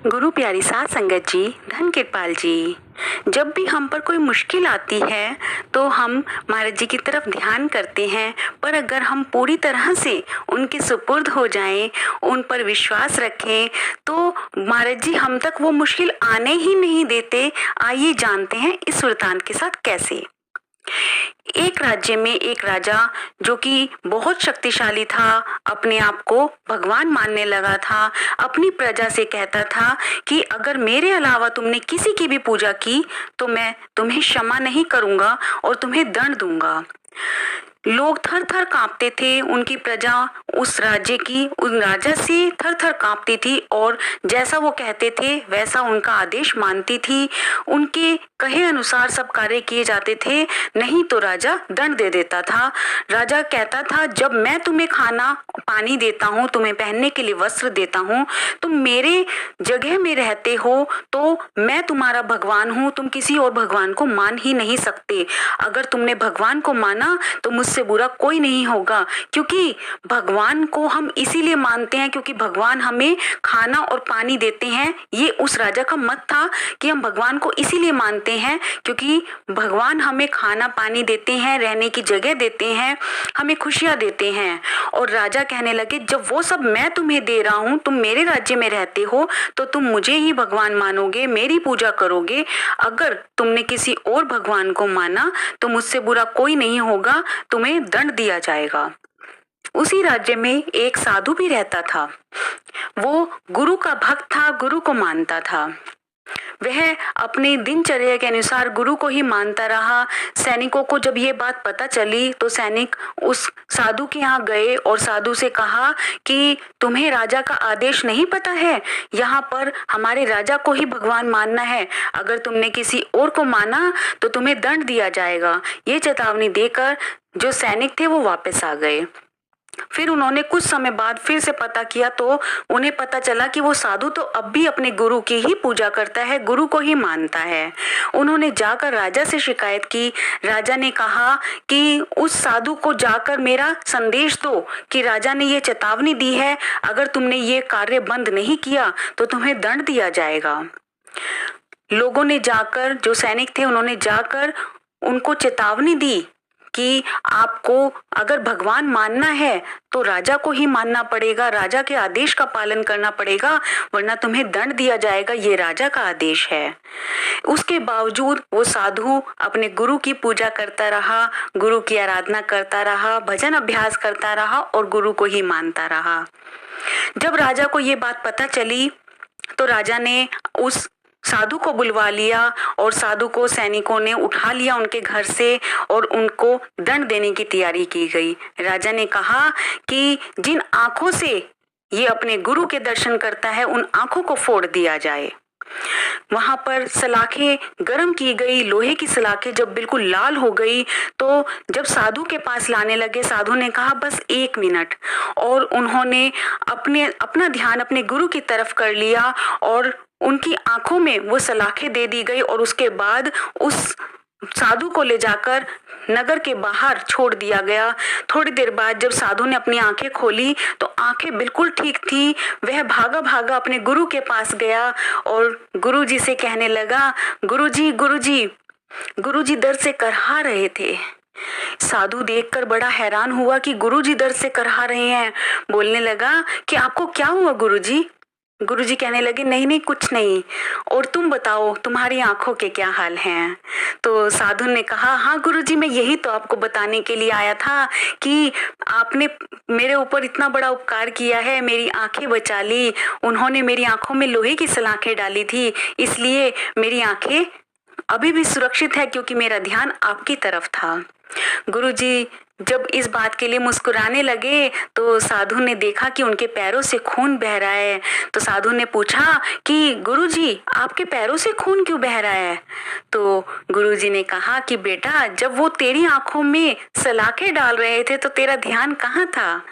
गुरु प्यारी साध संगत जी, धन कृपाल जी, जब भी हम पर कोई मुश्किल आती है तो हम महाराज जी की तरफ ध्यान करते हैं, पर अगर हम पूरी तरह से उनके सुपुर्द हो जाएं, उन पर विश्वास रखें तो महाराज जी हम तक वो मुश्किल आने ही नहीं देते। आइए जानते हैं इस वृतांत के साथ कैसे। एक राज्य में एक राजा जो कि बहुत शक्तिशाली था, अपने आप को भगवान मानने लगा था, अपनी प्रजा से कहता था कि अगर मेरे अलावा तुमने किसी की भी पूजा की तो मैं तुम्हें क्षमा नहीं करूंगा और तुम्हें दंड दूंगा। लोग थर थर कांपते थे, उनकी प्रजा उस राज्य की उन राजा से थर थर कांपती थी और जैसा वो कहते थे वैसा उनका आदेश मानती थी। उनके कहे अनुसार सब कार्य किए जाते थे, नहीं तो राजा दंड दे देता था। राजा कहता था जब मैं तुम्हें खाना पानी देता हूँ, तुम्हें पहनने के लिए वस्त्र देता हूँ, तुम मेरे जगह में रहते हो तो मैं तुम्हारा भगवान हूँ, तुम किसी और भगवान को मान ही नहीं सकते। अगर तुमने भगवान को माना तो मुझसे बुरा कोई नहीं होगा, क्योंकि भगवान को हम इसीलिए मानते हैं क्योंकि भगवान हमें खाना और पानी देते हैं। ये उस राजा का मत था कि हम भगवान को इसीलिए मानते हैं क्योंकि भगवान हमें खाना पानी देते हैं, रहने की जगह देते हैं, हमें खुशियां देते हैं। और राजा कहने लगे जब वो सब मैं तुम्हें दे रहा हूँ, तुम मेरे राज्य में रहते हो तो तुम मुझे ही भगवान मानोगे, मेरी पूजा करोगे। अगर तुमने किसी और भगवान को माना तो मुझसे बुरा कोई नहीं होगा, तुम्हें दंड दिया जाएगा। उसी राज्य में एक साधु भी रहता था। वो गुरु का भक्त था, गुरु को मानता था। वह अपने दिनचर्या के अनुसार गुरु को ही मानता रहा। सैनिकों को जब ये बात पता चली तो सैनिक उस साधु के यहाँ गए और साधु से कहा कि तुम्हें राजा का आदेश नहीं पता है, यहाँ पर हमारे राजा को ही भगवान मानना है, अगर तुमने किसी और को माना तो तुम्हें दंड दिया जाएगा। ये चेतावनी देकर जो सैनिक थे वो वापस आ गए। फिर उन्होंने कुछ समय बाद फिर से पता किया तो उन्हें पता चला कि वो साधु तो अब भी अपने गुरु की ही पूजा करता है, गुरु को ही मानता है। उन्होंने जाकर राजा से शिकायत की। राजा ने कहा कि उस साधु को जाकर मेरा संदेश दो कि राजा ने ये चेतावनी दी है, अगर तुमने ये कार्य बंद नहीं किया तो तुम्हें दंड दिया जाएगा। लोगों ने जाकर, जो सैनिक थे उन्होंने जाकर उनको चेतावनी दी कि आपको अगर भगवान मानना है तो राजा को ही मानना पड़ेगा, राजा के आदेश का पालन करना पड़ेगा, वरना तुम्हें दंड दिया जाएगा, ये राजा का आदेश है। उसके बावजूद वो साधु अपने गुरु की पूजा करता रहा, गुरु की आराधना करता रहा, भजन अभ्यास करता रहा और गुरु को ही मानता रहा। जब राजा को ये बात पता चली तो राजा ने उस साधु को बुलवा लिया और साधु को सैनिकों ने उठा लिया उनके घर से और उनको दंड देने की तैयारी की गई। राजा ने कहा कि जिन आंखों से ये अपने गुरु के दर्शन करता है उन आंखों को फोड़ दिया जाए। वहां पर सलाखें गर्म की गई, लोहे की सलाखें जब बिल्कुल लाल हो गई तो जब साधु के पास लाने लगे, साधु ने कहा बस 1 मिनट, और उन्होंने अपना ध्यान अपने गुरु की तरफ कर लिया और उनकी आंखों में वो सलाखें दे दी गई और उसके बाद उस साधु को ले जाकर नगर के बाहर छोड़ दिया गया। थोड़ी देर बाद जब साधु ने अपनी आंखें खोली तो आंखें बिल्कुल ठीक थी। वह भागा भागा अपने गुरु के पास गया और गुरुजी से कहने लगा, गुरुजी गुरुजी। गुरुजी दर्द से करहा रहे थे। साधु देखकर बड़ा हैरान हुआ कि गुरुजी दर्द से करहा रहे हैं। बोलने लगा कि आपको क्या हुआ गुरुजी? गुरुजी कहने लगे नहीं नहीं कुछ नहीं, और तुम बताओ तुम्हारी आंखों के क्या हाल हैं? तो साधु ने कहा हाँ गुरुजी, मैं यही तो आपको बताने के लिए आया था कि आपने मेरे ऊपर इतना बड़ा उपकार किया है, मेरी आंखें बचा ली। उन्होंने मेरी आंखों में लोहे की सलाखें डाली थी, इसलिए मेरी आंखें अभी भी सुरक्षित है क्योंकि मेरा ध्यान आपकी तरफ था। गुरुजी जब इस बात के लिए मुस्कुराने लगे तो साधु ने देखा कि उनके पैरों से खून बह रहा है। तो साधु ने पूछा कि गुरुजी आपके पैरों से खून क्यों बह रहा है? तो गुरुजी ने कहा कि बेटा जब वो तेरी आंखों में सलाखें डाल रहे थे तो तेरा ध्यान कहाँ था?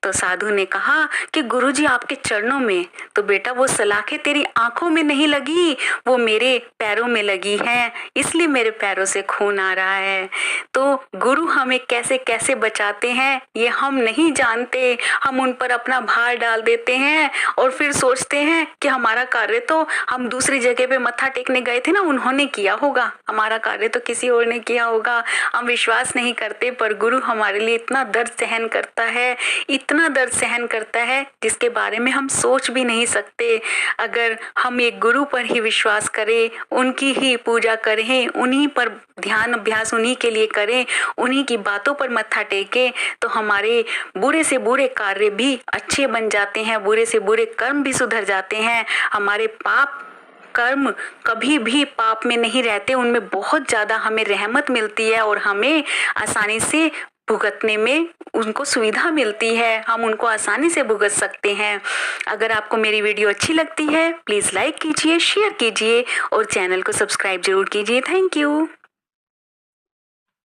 तो साधु ने कहा कि गुरुजी आपके चरणों में। तो बेटा वो सलाखें तेरी आंखों में नहीं लगी, वो मेरे पैरों में लगी है, इसलिए मेरे पैरों से खून आ रहा है। तो गुरु हमें कैसे कैसे बचाते हैं ये हम नहीं जानते। हम उन पर अपना भार डाल देते हैं और फिर सोचते हैं कि हमारा कार्य तो हम दूसरी जगह पे मत्था टेकने गए थे ना, उन्होंने किया होगा, हमारा कार्य तो किसी और ने किया होगा। हम विश्वास नहीं करते, पर गुरु हमारे लिए इतना दर्द सहन करता है, इतना दर्द सहन करता है जिसके बारे में हम सोच भी नहीं सकते। अगर हम एक गुरु पर ही विश्वास करें, उनकी ही पूजा करें, उन्हीं पर ध्यान अभ्यास उन्हीं के लिए करें, उन्हीं की बातों पर मत्था टेकें, तो हमारे बुरे से बुरे कार्य भी अच्छे बन जाते हैं, बुरे से बुरे कर्म भी सुधर जाते हैं। हमारे पाप कर्म कभी भी पाप में नहीं रहते, उनमें बहुत ज़्यादा हमें रहमत मिलती है और हमें आसानी से भुगतने में उनको सुविधा मिलती है, हम उनको आसानी से भुगत सकते हैं। अगर आपको मेरी वीडियो अच्छी लगती है प्लीज़ लाइक कीजिए, शेयर कीजिए और चैनल को सब्सक्राइब जरूर कीजिए। Thank you.